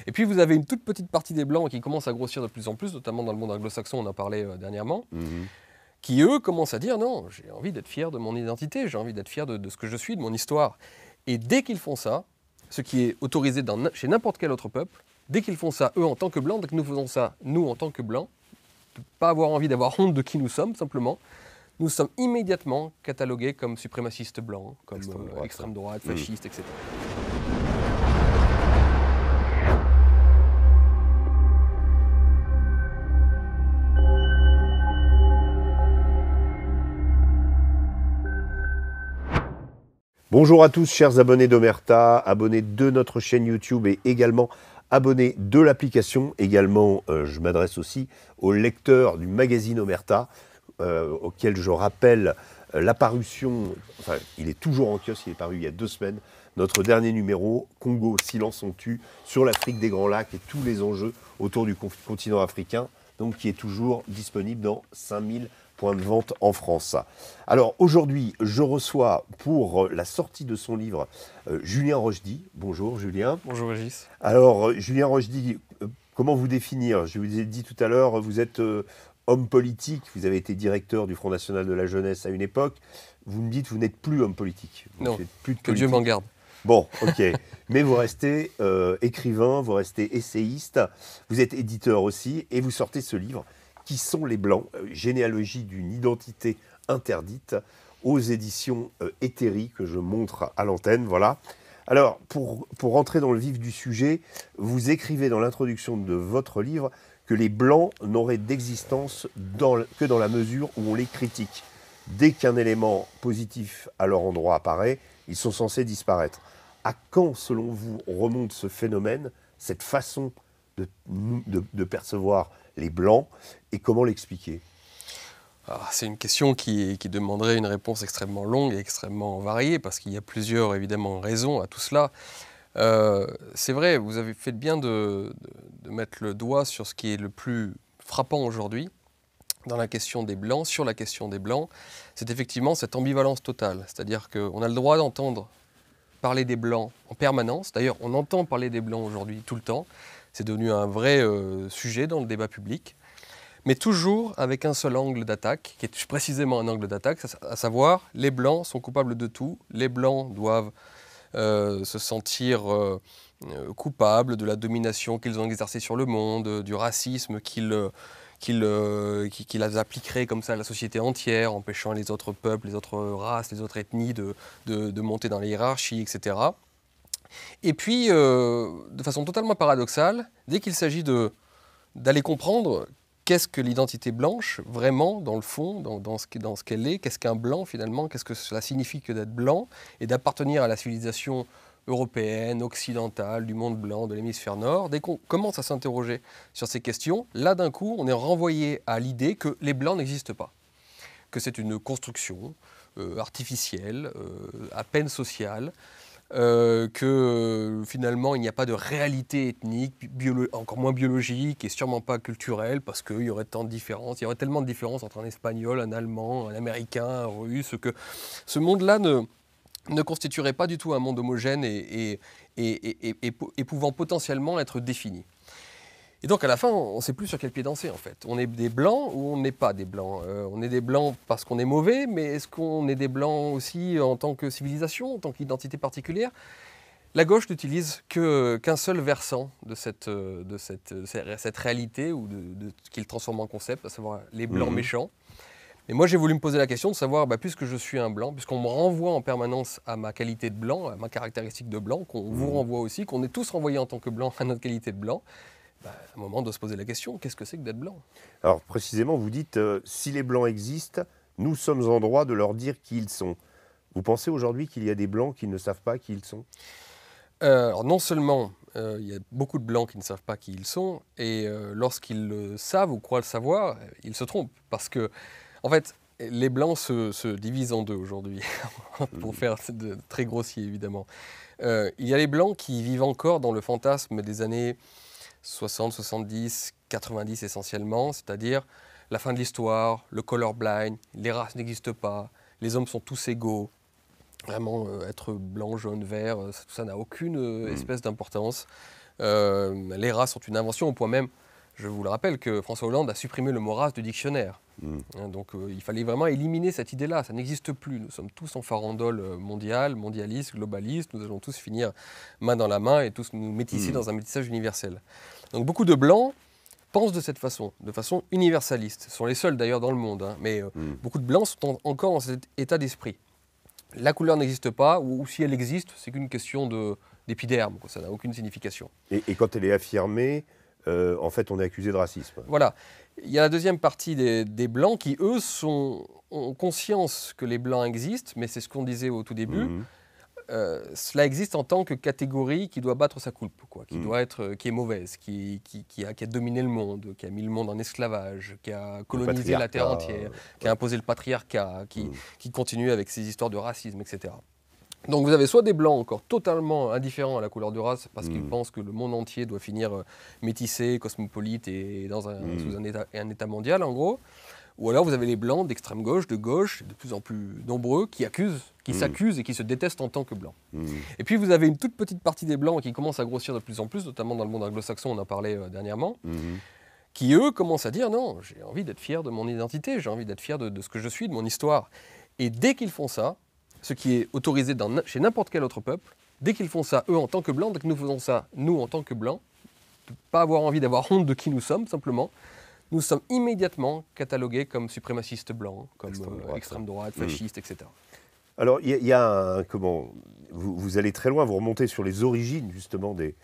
Et puis vous avez une toute petite partie des Blancs qui commence à grossir de plus en plus, notamment dans le monde anglo-saxon, on en parlait dernièrement, qui eux commencent à dire non, j'ai envie d'être fier de mon identité, j'ai envie d'être fier de ce que je suis, de mon histoire. Et dès qu'ils font ça, ce qui est autorisé chez n'importe quel autre peuple, dès qu'ils font ça, eux en tant que Blancs, dès que nous faisons ça, nous en tant que Blancs, de ne pas avoir envie d'avoir honte de qui nous sommes, simplement, nous sommes immédiatement catalogués comme suprémacistes blancs, comme extrême droite, fascistes, etc. Bonjour à tous, chers abonnés d'Omerta, abonnés de notre chaîne YouTube et également abonnés de l'application. Également, je m'adresse aussi aux lecteurs du magazine Omerta, auquel je rappelle la parution, enfin, il est toujours en kiosque, il est paru il y a 2 semaines, notre dernier numéro, Congo, silence on tue, sur l'Afrique des Grands Lacs et tous les enjeux autour du continent africain, donc qui est toujours disponible dans 5000 points de vente en France. Alors aujourd'hui, je reçois pour la sortie de son livre Julien Rochdy. Bonjour Julien. Bonjour Régis. Alors Julien Rochdy, comment vous définir? Je vous ai dit tout à l'heure, vous êtes homme politique, vous avez été directeur du Front National de la Jeunesse à une époque. Vous me dites que vous n'êtes plus homme politique. Non, que Dieu m'en garde. Bon, ok. Mais vous restez écrivain, vous restez essayiste, vous êtes éditeur aussi, et vous sortez ce livre, Qui sont les Blancs, généalogie d'une identité interdite, aux éditions Héthérie, que je montre à l'antenne, voilà. Alors, pour rentrer dans le vif du sujet, vous écrivez dans l'introduction de votre livre que les Blancs n'auraient d'existence que dans la mesure où on les critique. Dès qu'un élément positif à leur endroit apparaît, ils sont censés disparaître. À quand, selon vous, remonte ce phénomène, cette façon de percevoir les Blancs, et comment l'expliquer? C'est une question qui demanderait une réponse extrêmement longue et extrêmement variée, parce qu'il y a plusieurs, évidemment, raisons à tout cela. C'est vrai, vous avez fait bien de mettre le doigt sur ce qui est le plus frappant aujourd'hui dans la question des Blancs, sur la question des Blancs, c'est effectivement cette ambivalence totale. C'est-à-dire qu'on a le droit d'entendre parler des Blancs en permanence. D'ailleurs, on entend parler des Blancs aujourd'hui tout le temps. C'est devenu un vrai sujet dans le débat public, mais toujours avec un seul angle d'attaque, qui est précisément un angle d'attaque, à savoir les Blancs sont coupables de tout, les Blancs doivent se sentir coupables de la domination qu'ils ont exercée sur le monde, du racisme qu'ils appliqueraient comme ça à la société entière, empêchant les autres peuples, les autres races, les autres ethnies de monter dans les hiérarchies, etc. Et puis, de façon totalement paradoxale, dès qu'il s'agit d'aller comprendre qu'est-ce que l'identité blanche, vraiment, dans le fond, dans ce qu'elle est, qu'est-ce qu'un blanc finalement, qu'est-ce que cela signifie que d'être blanc et d'appartenir à la civilisation européenne, occidentale, du monde blanc, de l'hémisphère nord, dès qu'on commence à s'interroger sur ces questions, là d'un coup, on est renvoyé à l'idée que les blancs n'existent pas, que c'est une construction artificielle, à peine sociale, que finalement il n'y a pas de réalité ethnique, encore moins biologique et sûrement pas culturelle, parce qu'il y aurait tant de différences, il y aurait tellement de différences entre un espagnol, un allemand, un américain, un russe, que ce monde-là ne constituerait pas du tout un monde homogène et pouvant potentiellement être défini. Et donc à la fin, on ne sait plus sur quel pied danser en fait. On est des blancs ou on n'est pas des blancs. On est des blancs parce qu'on est mauvais, mais est-ce qu'on est des blancs aussi en tant que civilisation, en tant qu'identité particulière? La gauche n'utilise qu'un seul versant de cette réalité ou de ce qu'il transforme en concept, à savoir les blancs méchants. Et moi j'ai voulu me poser la question de savoir, puisque je suis un blanc, puisqu'on me renvoie en permanence à ma qualité de blanc, à ma caractéristique de blanc, qu'on vous renvoie aussi, qu'on est tous renvoyés en tant que blanc à notre qualité de blanc, à un moment, on doit se poser la question, qu'est-ce que c'est que d'être blanc? Alors, précisément, vous dites, si les Blancs existent, nous sommes en droit de leur dire qui ils sont. Vous pensez aujourd'hui qu'il y a des Blancs qui ne savent pas qui ils sont? Alors, non seulement il y a beaucoup de Blancs qui ne savent pas qui ils sont, et lorsqu'ils le savent ou croient le savoir, ils se trompent. Parce que, en fait, les Blancs se divisent en deux aujourd'hui, pour faire de très grossier, évidemment. Il y a les Blancs qui vivent encore dans le fantasme des années 60, 70, 90 essentiellement, c'est-à-dire la fin de l'histoire, le colorblind, les races n'existent pas, les hommes sont tous égaux, vraiment être blanc, jaune, vert, tout ça n'a aucune espèce d'importance. Les races sont une invention au point même, je vous le rappelle, que François Hollande a supprimé le mot race du dictionnaire. Donc il fallait vraiment éliminer cette idée-là, ça n'existe plus. Nous sommes tous en farandole mondiale, mondialiste, globaliste, nous allons tous finir main dans la main et tous nous métisser dans un métissage universel. Donc beaucoup de Blancs pensent de cette façon, de façon universaliste. Ce sont les seuls d'ailleurs dans le monde, hein, mais beaucoup de Blancs sont encore dans cet état d'esprit. La couleur n'existe pas, ou si elle existe, c'est qu'une question d'épiderme, ça n'a aucune signification. Et quand elle est affirmée, en fait, on est accusé de racisme. Voilà. Il y a la deuxième partie des Blancs qui, eux, ont conscience que les Blancs existent, mais c'est ce qu'on disait au tout début. Cela existe en tant que catégorie qui doit battre sa coulpe, quoi, qui est mauvaise, qui a dominé le monde, qui a mis le monde en esclavage, qui a colonisé la terre entière, qui a imposé le patriarcat, qui continue avec ses histoires de racisme, etc. Donc vous avez soit des Blancs encore totalement indifférents à la couleur de race parce qu'ils pensent que le monde entier doit finir métissé, cosmopolite et sous un état mondial en gros, ou alors vous avez les Blancs d'extrême gauche, de plus en plus nombreux, qui s'accusent et qui se détestent en tant que Blancs. Et puis vous avez une toute petite partie des Blancs qui commence à grossir de plus en plus, notamment dans le monde anglo-saxon, on en parlait dernièrement, qui eux commencent à dire non, j'ai envie d'être fier de mon identité, j'ai envie d'être fier de ce que je suis, de mon histoire. Et dès qu'ils font ça, ce qui est autorisé chez n'importe quel autre peuple, dès qu'ils font ça, eux, en tant que Blancs, dès que nous faisons ça, nous, en tant que Blancs, de ne pas avoir envie d'avoir honte de qui nous sommes, simplement, nous sommes immédiatement catalogués comme suprémacistes blancs, comme extrême droite, fascistes, etc. Alors, il y a un... Vous allez très loin, vous remontez sur les origines, justement, des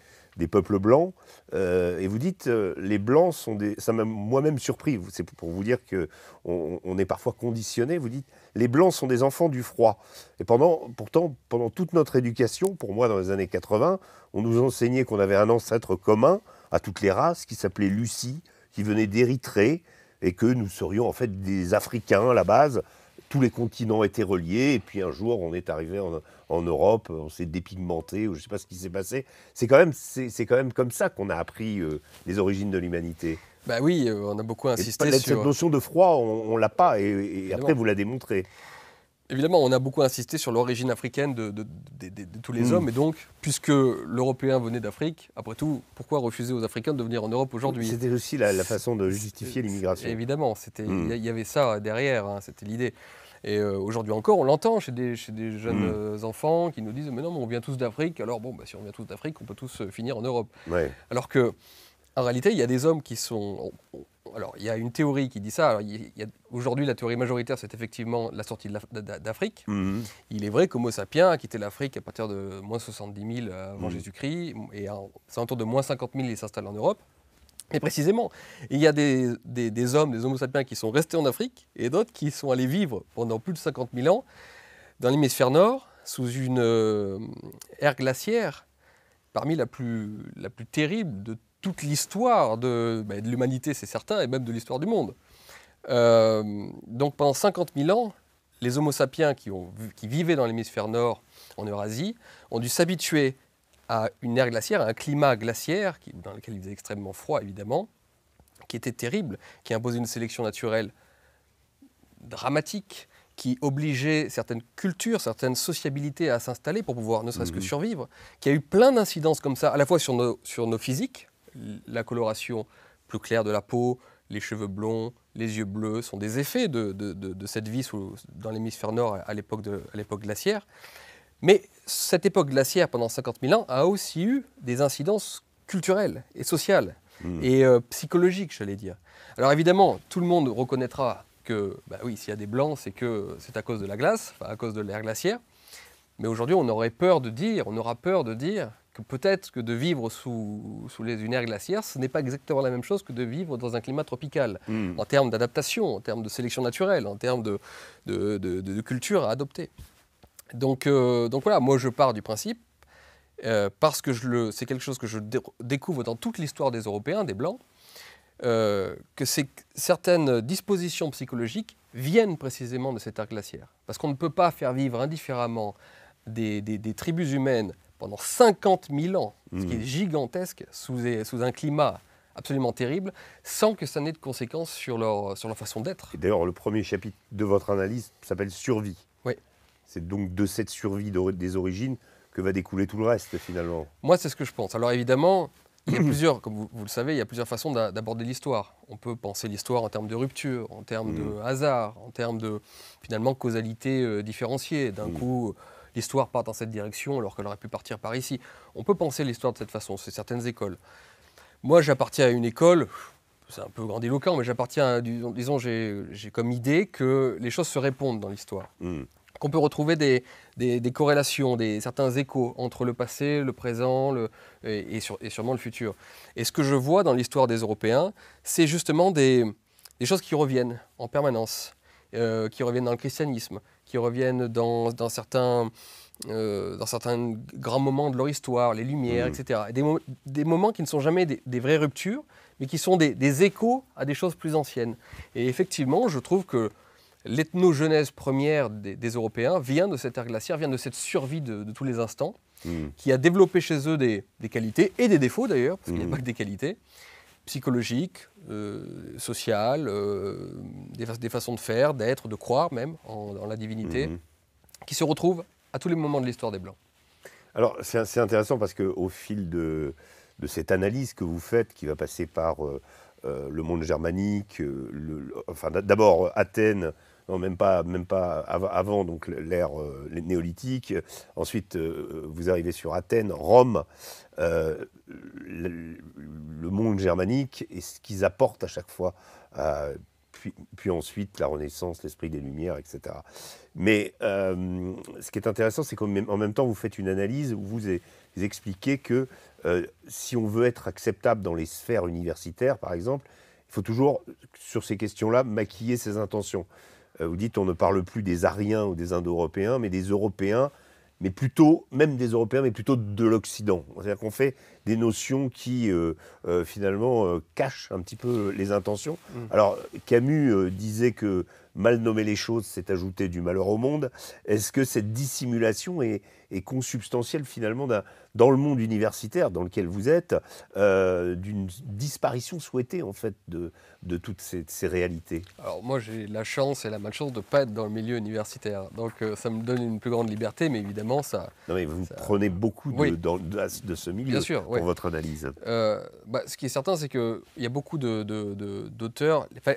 peuples blancs, et vous dites les blancs sont des... Ça m'a moi-même surpris, c'est pour vous dire qu'on est parfois conditionné, vous dites les blancs sont des enfants du froid. Et pourtant, pendant toute notre éducation, pour moi dans les années 80, on nous enseignait qu'on avait un ancêtre commun à toutes les races qui s'appelait Lucie, qui venait d'Érythrée, et que nous serions en fait des Africains à la base. Tous les continents étaient reliés, et puis un jour on est arrivé en Europe, on s'est dépigmenté, ou je ne sais pas ce qui s'est passé. C'est quand même comme ça qu'on a appris les origines de l'humanité. Bah oui, on a beaucoup insisté sur... Cette notion de froid, on ne l'a pas, et après vous la démontrez. Évidemment, on a beaucoup insisté sur l'origine africaine de tous les hommes, et donc, puisque l'Européen venait d'Afrique, après tout, pourquoi refuser aux Africains de venir en Europe aujourd'hui? C'était aussi la façon de justifier l'immigration. Évidemment, il y avait ça derrière, hein, c'était l'idée. Et aujourd'hui encore, on l'entend chez des jeunes enfants qui nous disent « Mais non, mais on vient tous d'Afrique, alors bon, si on vient tous d'Afrique, on peut tous finir en Europe. Ouais. » Alors que, en réalité, il y a des hommes qui sont... Alors, il y a une théorie qui dit ça. Aujourd'hui, la théorie majoritaire, c'est effectivement la sortie d'Afrique. Il est vrai qu'Homo sapiens a quitté l'Afrique à partir de moins 70 000 avant Jésus-Christ, et c'est autour de moins 50 000, il s'installe en Europe. Et précisément, il y a des hommes, des Homo sapiens qui sont restés en Afrique, et d'autres qui sont allés vivre pendant plus de 50 000 ans dans l'hémisphère nord, sous une ère glaciaire, parmi la plus terrible de toute l'histoire de l'humanité, c'est certain, et même de l'histoire du monde. Donc pendant 50 000 ans, les Homo sapiens qui vivaient dans l'hémisphère nord, en Eurasie, ont dû s'habituer à une ère glaciaire, à un climat glaciaire, dans lequel il faisait extrêmement froid, évidemment, qui était terrible, qui imposait une sélection naturelle dramatique, qui obligeait certaines cultures, certaines sociabilités à s'installer pour pouvoir ne serait-ce que survivre, qui a eu plein d'incidences comme ça, à la fois sur nos physiques, la coloration plus claire de la peau, les cheveux blonds, les yeux bleus, sont des effets de cette vie dans l'hémisphère nord à l'époque glaciaire. Mais cette époque glaciaire, pendant 50 000 ans, a aussi eu des incidences culturelles et sociales et psychologiques, j'allais dire. Alors évidemment, tout le monde reconnaîtra que, oui, s'il y a des blancs, c'est à cause de la glace, à cause de l'ère glaciaire. Mais aujourd'hui, on aura peur de dire que peut-être que de vivre sous une ère glaciaire, ce n'est pas exactement la même chose que de vivre dans un climat tropical, en termes d'adaptation, en termes de sélection naturelle, en termes de culture à adopter. Donc voilà, moi je pars du principe, parce que c'est quelque chose que je découvre dans toute l'histoire des Européens, des Blancs, que certaines dispositions psychologiques viennent précisément de cette ère glaciaire. Parce qu'on ne peut pas faire vivre indifféremment des tribus humaines pendant 50 000 ans, ce qui est gigantesque, sous un climat absolument terrible, sans que ça n'ait de conséquences sur leur façon d'être. Et d'ailleurs, le premier chapitre de votre analyse s'appelle « Survie ». Oui. C'est donc de cette survie des origines que va découler tout le reste, finalement. Moi, c'est ce que je pense. Alors évidemment, Il y a plusieurs, comme vous le savez, il y a plusieurs façons d'aborder l'histoire. On peut penser l'histoire en termes de rupture, en termes de hasard, en termes de, finalement, causalité différenciée. D'un coup, l'histoire part dans cette direction alors qu'elle aurait pu partir par ici. On peut penser l'histoire de cette façon, c'est certaines écoles. Moi, j'appartiens à une école, c'est un peu grandiloquent, mais j'appartiens à, disons, j'ai comme idée que les choses se répondent dans l'histoire. Qu'on peut retrouver des corrélations, certains échos entre le passé, le présent et sûrement le futur. Et ce que je vois dans l'histoire des Européens, c'est justement des choses qui reviennent en permanence, qui reviennent dans le christianisme, qui reviennent dans certains grands moments de leur histoire, les Lumières, etc. Et des moments qui ne sont jamais des vraies ruptures, mais qui sont des échos à des choses plus anciennes. Et effectivement, je trouve que l'ethnogenèse première des Européens vient de cette ère glaciaire, vient de cette survie de tous les instants, qui a développé chez eux des qualités, et des défauts d'ailleurs, parce qu'il n'y a pas que des qualités, psychologiques, sociales, des façons de faire, d'être, de croire même en la divinité, qui se retrouvent à tous les moments de l'histoire des Blancs. Alors, c'est intéressant parce qu'au fil de cette analyse que vous faites, qui va passer par le monde germanique, enfin, d'abord Athènes, non, même pas avant, donc l'ère néolithique. Ensuite, vous arrivez sur Athènes, Rome, le monde germanique et ce qu'ils apportent à chaque fois. Puis ensuite, la Renaissance, l'esprit des Lumières, etc. Mais ce qui est intéressant, c'est qu'en même temps, vous faites une analyse où vous expliquez que si on veut être acceptable dans les sphères universitaires, par exemple, il faut toujours, sur ces questions-là, maquiller ses intentions. Vous dites on ne parle plus des Ariens ou des Indo-Européens, mais des Européens, mais plutôt, même des Européens, mais plutôt de l'Occident. C'est-à-dire qu'on fait des notions qui, finalement, cachent un petit peu les intentions. Alors, Camus disait que mal nommer les choses, c'est ajouter du malheur au monde. Est-ce que cette dissimulation est consubstantielle, finalement, dans le monde universitaire dans lequel vous êtes, d'une disparition souhaitée, en fait, de toutes ces réalités? Alors moi, j'ai la chance et la malchance de ne pas être dans le milieu universitaire. Donc ça me donne une plus grande liberté, mais évidemment, ça... Non, mais vous prenez beaucoup de ce milieu, bien sûr, pour votre analyse. Ce qui est certain, c'est qu'il y a beaucoup d'auteurs... Enfin,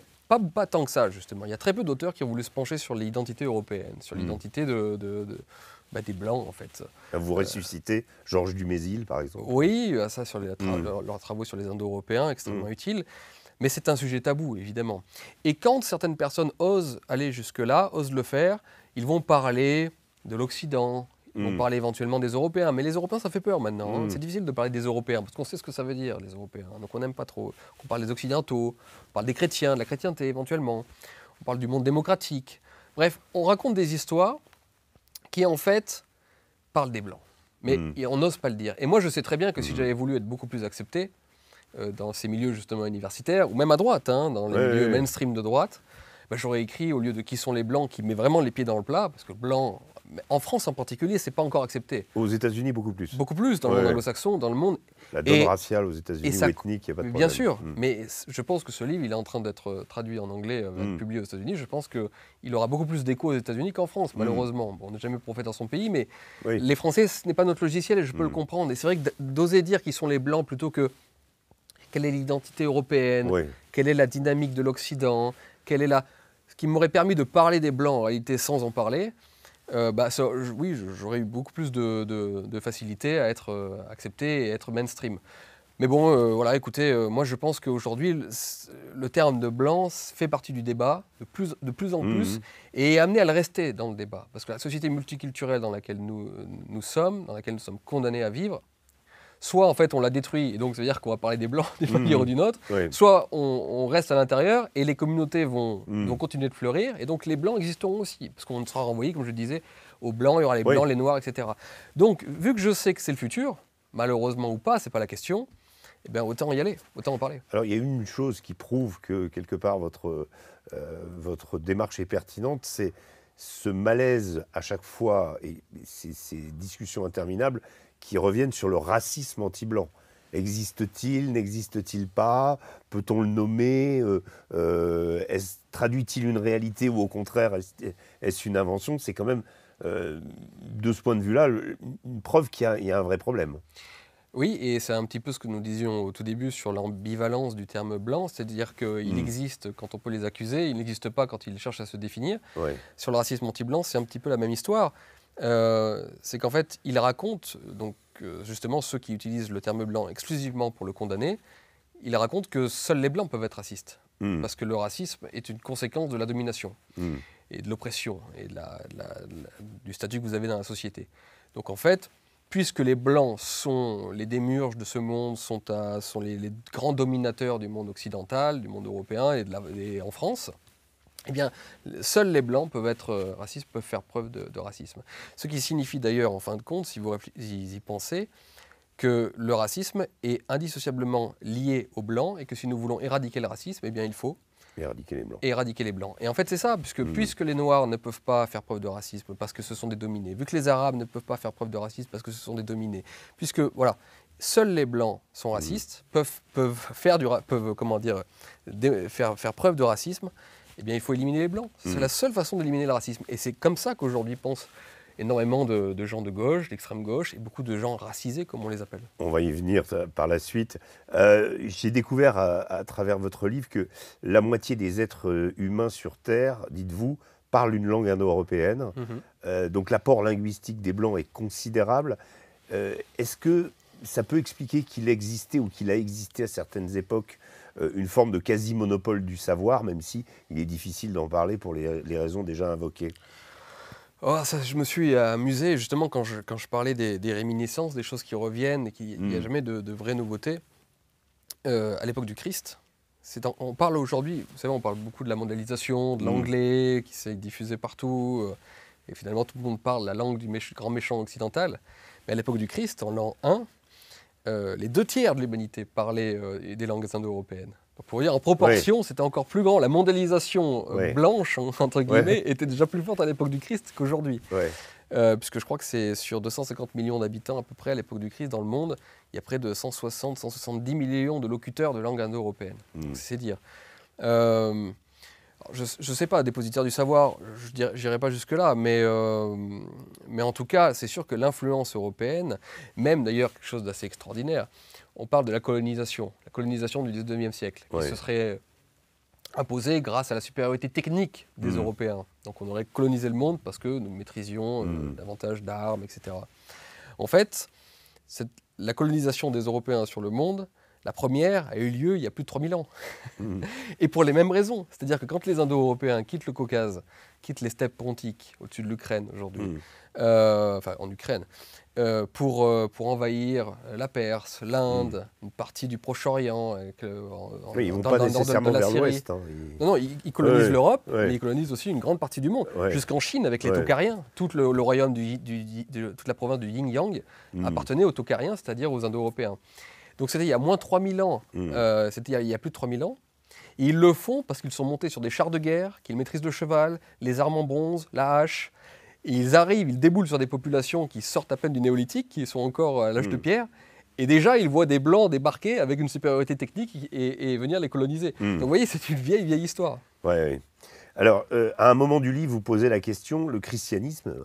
pas tant que ça, justement. Il y a très peu d'auteurs qui ont voulu se pencher sur l'identité européenne, sur l'identité des Blancs, en fait. Vous ressuscitez Georges Dumézil, par exemple. Oui, ça sur leurs travaux sur les Indo-Européens, extrêmement utiles. Mais c'est un sujet tabou, évidemment. Et quand certaines personnes osent aller jusque-là, osent le faire, ils vont parler de l'Occident, ils vont parler éventuellement des Européens. Mais les Européens, ça fait peur maintenant. C'est difficile de parler des Européens, parce qu'on sait ce que ça veut dire, les Européens. Donc on n'aime pas trop. On parle des Occidentaux, on parle des chrétiens, de la chrétienté éventuellement. On parle du monde démocratique. Bref, on raconte des histoires qui, en fait, parlent des Blancs. Mais on n'ose pas le dire. Et moi, je sais très bien que si j'avais voulu être beaucoup plus accepté, dans ces milieux justement universitaires, ou même à droite, dans les milieux mainstream de droite, j'aurais écrit, au lieu de qui sont les Blancs, qui met vraiment les pieds dans le plat, parce que blanc, en France en particulier, c'est pas encore accepté. Aux États-Unis, beaucoup plus. Beaucoup plus, dans le monde anglo-saxon, dans le monde. La donne raciale aux États-Unis ou ethnique, il n'y a pas de problème. Bien sûr, mais je pense que ce livre, il est en train d'être traduit en anglais, publié aux États-Unis. Je pense qu'il aura beaucoup plus d'écho aux États-Unis qu'en France, malheureusement. Bon, on n'est jamais prophète dans son pays, mais les Français, ce n'est pas notre logiciel et je peux le comprendre. Et c'est vrai que d'oser dire qu'ils sont les Blancs plutôt que quelle est l'identité européenne, quelle est la dynamique de l'Occident, quelle est ce qui m'aurait permis de parler des Blancs en réalité sans en parler, oui, j'aurais eu beaucoup plus de facilité à être accepté et être mainstream. Mais bon, voilà, écoutez, moi je pense qu'aujourd'hui, le terme de blanc fait partie du débat de plus en plus et est amené à le rester dans le débat. Parce que la société multiculturelle dans laquelle nous sommes, dans laquelle nous sommes condamnés à vivre, soit en fait on la détruit, et donc ça veut dire qu'on va parler des Blancs d'une manière ou d'une autre, soit on reste à l'intérieur et les communautés vont continuer de fleurir, et donc les Blancs existeront aussi, parce qu'on sera renvoyé, comme je disais, aux Blancs, il y aura les Blancs, les Noirs, etc. Donc vu que je sais que c'est le futur, malheureusement ou pas, c'est pas la question, eh bien, autant y aller, autant en parler. Alors il y a une chose qui prouve que quelque part votre démarche est pertinente, c'est ce malaise à chaque fois, et ces discussions interminables qui reviennent sur le racisme anti-blanc. Existe-t-il, n'existe-t-il pas? Peut-on le nommer? Traduit-il une réalité ou au contraire, est-ce une invention? C'est quand même, de ce point de vue-là, une preuve qu'il y a un vrai problème. Oui, et c'est un petit peu ce que nous disions au tout début sur l'ambivalence du terme blanc, c'est-à-dire qu'il existe quand on peut les accuser, il n'existe pas quand ils cherchent à se définir. Ouais. Sur le racisme anti-blanc, c'est un petit peu la même histoire. C'est qu'en fait, il raconte, donc justement ceux qui utilisent le terme blanc exclusivement pour le condamner, il raconte que seuls les blancs peuvent être racistes. Parce que le racisme est une conséquence de la domination et de l'oppression et du statut que vous avez dans la société. Donc en fait, puisque les blancs sont les démiurges de ce monde, sont les grands dominateurs du monde occidental, du monde européen et en France, eh bien, seuls les blancs peuvent être racistes, peuvent faire preuve de racisme. Ce qui signifie d'ailleurs, en fin de compte, si vous y pensez, que le racisme est indissociablement lié aux blancs et que si nous voulons éradiquer le racisme, eh bien, il faut Éradiquer les blancs. éradiquer les blancs. Et en fait, c'est ça, puisque les Noirs ne peuvent pas faire preuve de racisme parce que ce sont des dominés, vu que les Arabes ne peuvent pas faire preuve de racisme parce que ce sont des dominés, puisque, voilà, seuls les blancs sont racistes, peuvent faire preuve de racisme, eh bien, il faut éliminer les blancs. C'est la seule façon d'éliminer le racisme. Et c'est comme ça qu'aujourd'hui pensent énormément de gens de gauche, d'extrême gauche, et beaucoup de gens racisés, comme on les appelle. On va y venir par la suite. J'ai découvert à travers votre livre que la moitié des êtres humains sur Terre, dites-vous, parlent une langue indo-européenne. Donc l'apport linguistique des Blancs est considérable. Est-ce que ça peut expliquer qu'il existait ou qu'il a existé à certaines époques une forme de quasi-monopole du savoir, même si il est difficile d'en parler pour les raisons déjà invoquées? Oh, ça, je me suis amusé justement quand je parlais des réminiscences, des choses qui reviennent et qu'il n'y a jamais de vraies nouveautés. À l'époque du Christ, on parle aujourd'hui, vous savez, on parle beaucoup de la mondialisation, de l'anglais qui s'est diffusé partout, et finalement tout le monde parle la langue du grand méchant occidental. Mais à l'époque du Christ, en l'an 1, les 2/3 de l'humanité parlaient des langues indo-européennes. Donc pour dire, en proportion, c'était encore plus grand. La mondialisation blanche, entre guillemets, était déjà plus forte à l'époque du Christ qu'aujourd'hui. Puisque je crois que c'est sur 250 millions d'habitants à peu près à l'époque du Christ dans le monde, il y a près de 160-170 millions de locuteurs de langue indo-européenne. C'est dire. Je ne sais pas, dépositaire du savoir, je n'irai pas jusque-là, mais en tout cas, c'est sûr que l'influence européenne, même d'ailleurs quelque chose d'assez extraordinaire, on parle de la colonisation du 19e siècle, qui se serait imposée grâce à la supériorité technique des Européens. Donc on aurait colonisé le monde parce que nous maîtrisions davantage d'armes, etc. En fait, la colonisation des Européens sur le monde, la première a eu lieu il y a plus de 3000 ans. Et pour les mêmes raisons. C'est-à-dire que quand les Indo-Européens quittent le Caucase, quittent les steppes pontiques au-dessus de l'Ukraine aujourd'hui, enfin en Ukraine, pour envahir la Perse, l'Inde, une partie du Proche-Orient, ils ne vont pas nécessairement vers l'ouest. Non, ils colonisent l'Europe, mais ils colonisent aussi une grande partie du monde. Jusqu'en Chine avec les Tochariens. Tout le royaume toute la province du Yin-Yang appartenait aux Tochariens, c'est-à-dire aux Indo-Européens. Donc c'était il y a moins de 3000 ans, c'était il y a plus de 3000 ans. Et ils le font parce qu'ils sont montés sur des chars de guerre, qu'ils maîtrisent le cheval, les armes en bronze, la hache. Et ils arrivent, ils déboulent sur des populations qui sortent à peine du néolithique, qui sont encore à l'âge de pierre. Et déjà, ils voient des Blancs débarquer avec une supériorité technique et venir les coloniser. Donc vous voyez, c'est une vieille histoire. Ouais. Alors, à un moment du livre, vous posez la question, le christianisme,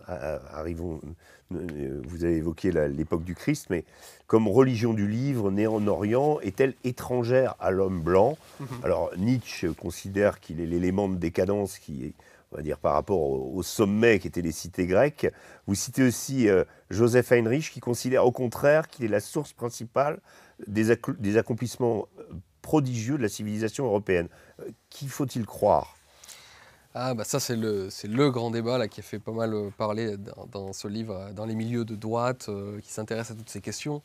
vous avez évoqué l'époque du Christ, mais comme religion du livre, née en Orient, est-elle étrangère à l'homme blanc? Alors, Nietzsche considère qu'il est l'élément de décadence qui est, on va dire, par rapport au sommet qui étaient les cités grecques. Vous citez aussi Joseph Heinrich, qui considère au contraire qu'il est la source principale des accomplissements prodigieux de la civilisation européenne. Qui faut-il croire? Ah bah ça c'est le grand débat là, qui a fait pas mal parler dans ce livre, dans les milieux de droite qui s'intéressent à toutes ces questions.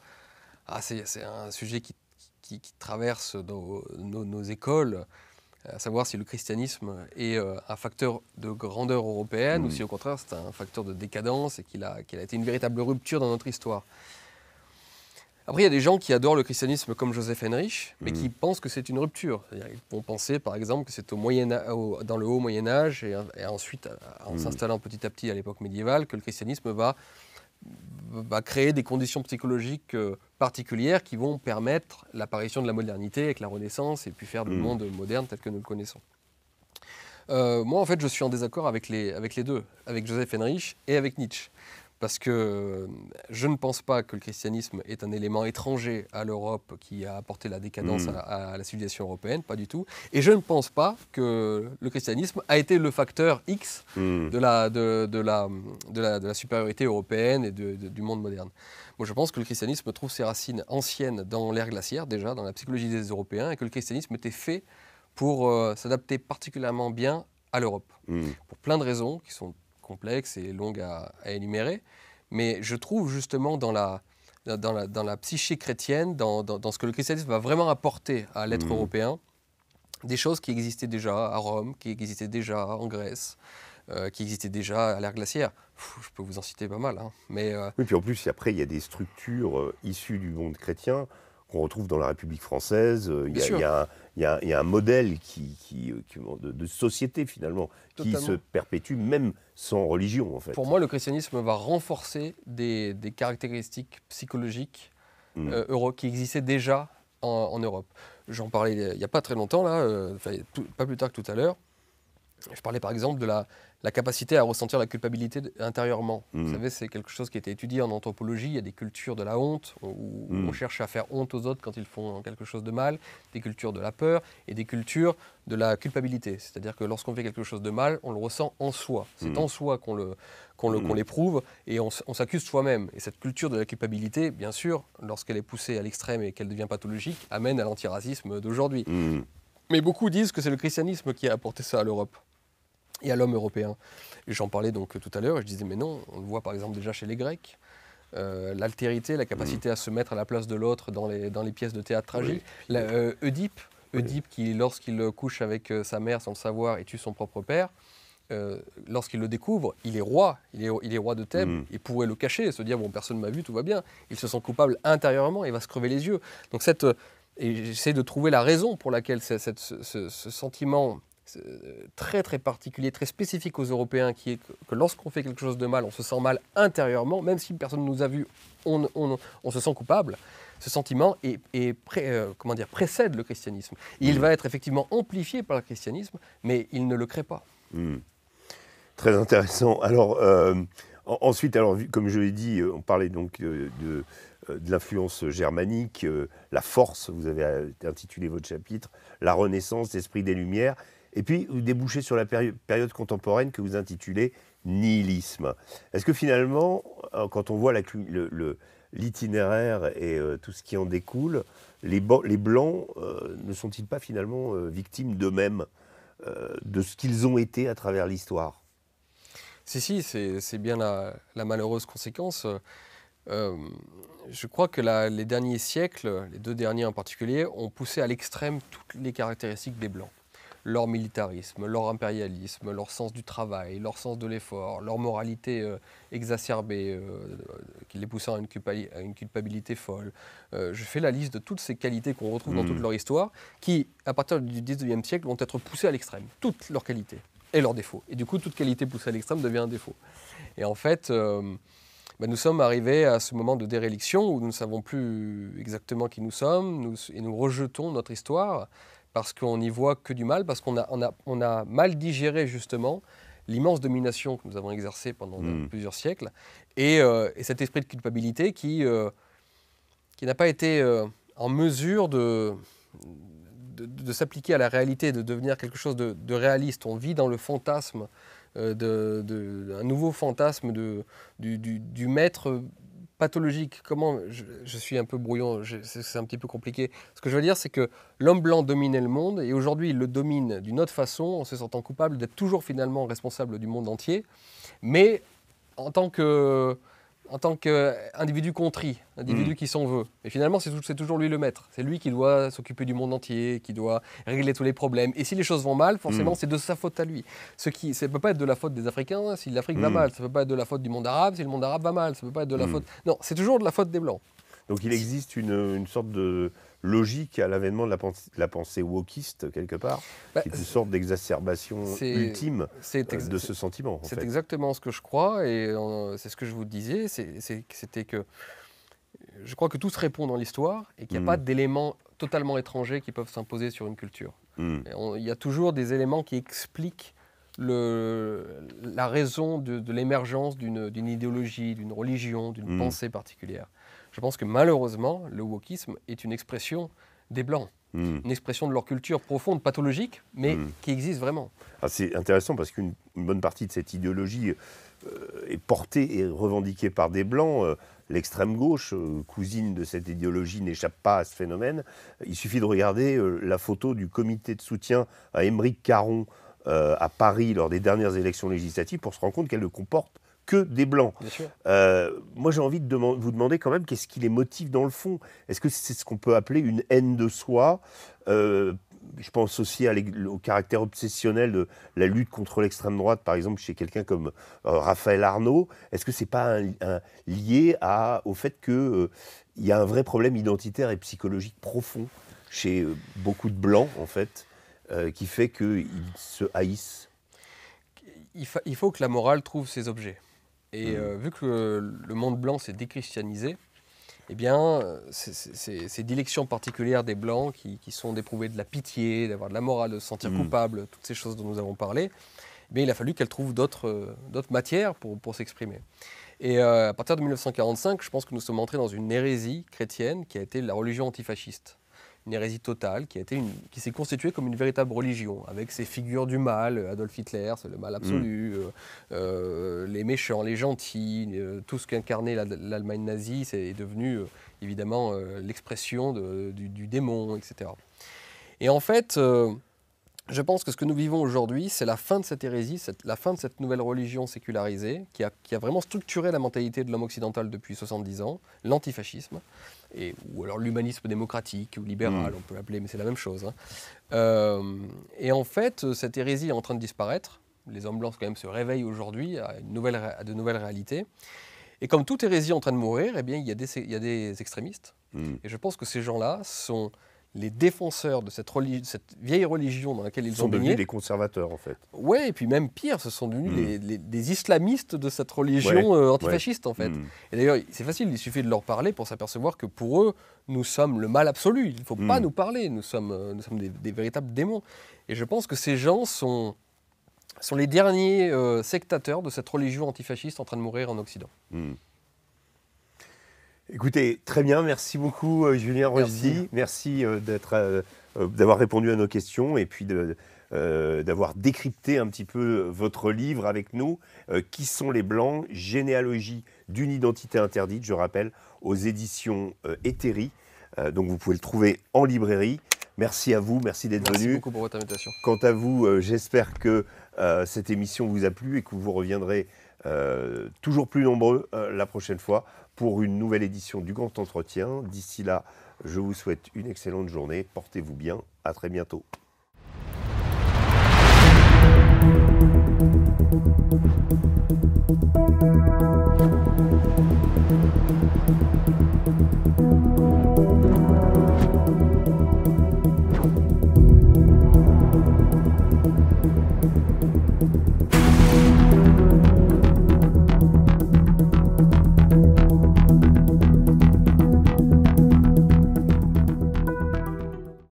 C'est un sujet qui traverse nos écoles, à savoir si le christianisme est un facteur de grandeur européenne ou si au contraire c'est un facteur de décadence et qu'il a été une véritable rupture dans notre histoire. Après, il y a des gens qui adorent le christianisme comme Joseph Heinrich, mais qui pensent que c'est une rupture. C'est-à-dire, ils vont penser, par exemple, que c'est dans le haut Moyen-Âge et ensuite, en s'installant petit à petit à l'époque médiévale, que le christianisme va créer des conditions psychologiques particulières qui vont permettre l'apparition de la modernité avec la Renaissance et puis faire le monde moderne tel que nous le connaissons. Moi, en fait, je suis en désaccord avec les deux, avec Joseph Heinrich et avec Nietzsche. parce que je ne pense pas que le christianisme est un élément étranger à l'Europe qui a apporté la décadence à la civilisation européenne, pas du tout. Et je ne pense pas que le christianisme a été le facteur X de la supériorité européenne et du monde moderne. Moi, je pense que le christianisme trouve ses racines anciennes dans l'ère glaciaire, déjà, dans la psychologie des Européens, et que le christianisme était fait pour s'adapter particulièrement bien à l'Europe, pour plein de raisons qui sont complexes et longues à énumérer. Mais je trouve justement dans la psyché chrétienne, dans ce que le christianisme va vraiment apporter à l'être européen, des choses qui existaient déjà à Rome, qui existaient déjà en Grèce, qui existaient déjà à l'ère glaciaire. Je peux vous en citer pas mal. Hein. Mais, Oui, puis en plus, après, il y a des structures issues du monde chrétien qu'on retrouve dans la République française. Il y a un modèle de société, finalement, Totalement. qui se perpétue même sans religion, en fait. Pour moi, le christianisme va renforcer des caractéristiques psychologiques qui existaient déjà en Europe. J'en parlais il n'y a pas très longtemps, là, pas plus tard que tout à l'heure. Je parlais par exemple de la capacité à ressentir la culpabilité intérieurement. Vous savez, c'est quelque chose qui a été étudié en anthropologie. Il y a des cultures de la honte, où on cherche à faire honte aux autres quand ils font quelque chose de mal, des cultures de la peur et des cultures de la culpabilité. C'est-à-dire que lorsqu'on fait quelque chose de mal, on le ressent en soi. C'est en soi qu'on l'éprouve et on s'accuse soi-même. Et cette culture de la culpabilité, bien sûr, lorsqu'elle est poussée à l'extrême et qu'elle devient pathologique, amène à l'antiracisme d'aujourd'hui. Mais beaucoup disent que c'est le christianisme qui a apporté ça à l'Europe et à l'homme européen. Et j'en parlais donc tout à l'heure, et je disais mais non, on le voit par exemple déjà chez les Grecs, l'altérité, la capacité à se mettre à la place de l'autre dans les pièces de théâtre tragique. Oedipe, qui lorsqu'il couche avec sa mère sans le savoir et tue son propre père, lorsqu'il le découvre, il est roi, il est roi de Thèbes, il pourrait le cacher et se dire bon, personne ne m'a vu, tout va bien. Il se sent coupable intérieurement, il va se crever les yeux. Donc et j'essaie de trouver la raison pour laquelle ce sentiment très très particulier, très spécifique aux Européens, qui est que lorsqu'on fait quelque chose de mal, on se sent mal intérieurement, même si personne ne nous a vus, on se sent coupable. Ce sentiment précède le christianisme. Il va être effectivement amplifié par le christianisme, mais il ne le crée pas. Très intéressant. Alors, ensuite, comme je l'ai dit, on parlait donc de l'influence germanique, la force, vous avez intitulé votre chapitre, la Renaissance, l'esprit des Lumières, et puis vous débouchez sur la période contemporaine que vous intitulez nihilisme. Est-ce que finalement, quand on voit l'itinéraire et tout ce qui en découle, les Blancs ne sont-ils pas finalement victimes d'eux-mêmes, de ce qu'ils ont été à travers l'histoire ? Si, c'est bien la malheureuse conséquence. Je crois que les derniers siècles, les 2 derniers en particulier, ont poussé à l'extrême toutes les caractéristiques des Blancs. Leur militarisme, leur impérialisme, leur sens du travail, leur sens de l'effort, leur moralité exacerbée, qui les poussant à une culpabilité folle. Je fais la liste de toutes ces qualités qu'on retrouve dans toute leur histoire, qui, à partir du 19e siècle, vont être poussées à l'extrême. Toutes leurs qualités et leurs défauts. Et du coup, toute qualité poussée à l'extrême devient un défaut. Et en fait, nous sommes arrivés à ce moment de déréliction où nous ne savons plus exactement qui nous sommes et nous rejetons notre histoire parce qu'on n'y voit que du mal, parce qu'on a mal digéré justement l'immense domination que nous avons exercée pendant plusieurs siècles et cet esprit de culpabilité qui n'a pas été en mesure de s'appliquer à la réalité, de devenir quelque chose de réaliste. On vit dans le fantasme, un nouveau fantasme du maître pathologique. Comment je suis un peu brouillon, c'est un petit peu compliqué. Ce que je veux dire, c'est que l'homme blanc dominait le monde et aujourd'hui, il le domine d'une autre façon, en se sentant coupable d'être toujours finalement responsable du monde entier, mais en tant qu'individu contrit, individu qui s'en veut. Et finalement, c'est toujours lui le maître. C'est lui qui doit s'occuper du monde entier, qui doit régler tous les problèmes. Et si les choses vont mal, forcément, c'est de sa faute à lui. Ça ne peut pas être de la faute des Africains si l'Afrique va mal. Ça ne peut pas être de la faute du monde arabe si le monde arabe va mal. Ça ne peut pas être de la faute... Non, c'est toujours de la faute des Blancs. Donc il existe une sorte de logique à l'avènement de la pensée wokiste, quelque part, qui est une sorte d'exacerbation ultime de ce sentiment. C'est exactement ce que je crois, et c'est ce que je vous disais, c'était que je crois que tout se répond dans l'histoire, et qu'il n'y a pas d'éléments totalement étrangers qui peuvent s'imposer sur une culture. Il y a toujours des éléments qui expliquent la raison de l'émergence d'une idéologie, d'une religion, d'une pensée particulière. Je pense que malheureusement, le wokisme est une expression des Blancs, une expression de leur culture profonde, pathologique, mais qui existe vraiment. Ah, c'est intéressant parce qu'une bonne partie de cette idéologie est portée et revendiquée par des Blancs. L'extrême gauche, cousine de cette idéologie, n'échappe pas à ce phénomène. Il suffit de regarder la photo du comité de soutien à Aymeric Caron à Paris lors des dernières élections législatives pour se rendre compte qu'elle ne comporte que des Blancs. Bien sûr. Moi, j'ai envie de vous demander quand même qu'est-ce qui les motive dans le fond. Est-ce que c'est ce qu'on peut appeler une haine de soi? Je pense aussi au caractère obsessionnel de la lutte contre l'extrême droite, par exemple, chez quelqu'un comme Raphaël Arnaud. Est-ce que ce n'est pas lié au fait qu'il y a un vrai problème identitaire et psychologique profond chez beaucoup de Blancs, en fait, qui fait qu'ils se haïssent? Il faut que la morale trouve ses objets. Et vu que le monde blanc s'est déchristianisé, eh bien, ces dilections particulières des Blancs qui sont d'éprouver de la pitié, d'avoir de la morale, de se sentir coupable, toutes ces choses dont nous avons parlé, eh bien, il a fallu qu'elles trouvent d'autres matières pour s'exprimer. Et à partir de 1945, je pense que nous sommes entrés dans une hérésie chrétienne qui a été la religion antifasciste. Une hérésie totale qui s'est constituée comme une véritable religion, avec ses figures du mal. Adolf Hitler, c'est le mal absolu, les méchants, les gentils, tout ce qu'incarnait l'Allemagne nazie, est devenu évidemment l'expression du démon, etc. Et en fait, je pense que ce que nous vivons aujourd'hui, c'est la fin de cette hérésie, la fin de cette nouvelle religion sécularisée, qui a vraiment structuré la mentalité de l'homme occidental depuis 70 ans, l'antifascisme, ou alors l'humanisme démocratique ou libéral, on peut l'appeler, mais c'est la même chose. Et en fait, cette hérésie est en train de disparaître. Les hommes blancs quand même se réveillent aujourd'hui à de nouvelles réalités. Et comme toute hérésie en train de mourir, eh bien, il y a des extrémistes. Et je pense que ces gens-là sont les défenseurs de cette vieille religion dans laquelle ils ont baigné. Ils sont devenus des conservateurs, en fait. Oui, et puis même pire, ce sont devenus des islamistes de cette religion antifasciste, en fait. Et d'ailleurs, c'est facile, il suffit de leur parler pour s'apercevoir que pour eux, nous sommes le mal absolu. Il ne faut pas nous parler, nous sommes des véritables démons. Et je pense que ces gens sont les derniers sectateurs de cette religion antifasciste en train de mourir en Occident. Écoutez, très bien, merci beaucoup Julien Rossi. Merci d'avoir répondu à nos questions et puis d'avoir décrypté un petit peu votre livre avec nous. Qui sont les Blancs? Généalogie d'une identité interdite, je rappelle, aux éditions Héthérie. Donc vous pouvez le trouver en librairie. Merci à vous, merci d'être venu. Merci beaucoup pour votre invitation. Quant à vous, j'espère que cette émission vous a plu et que vous reviendrez toujours plus nombreux la prochaine fois pour une nouvelle édition du Grand Entretien. D'ici là, je vous souhaite une excellente journée. Portez-vous bien. À très bientôt.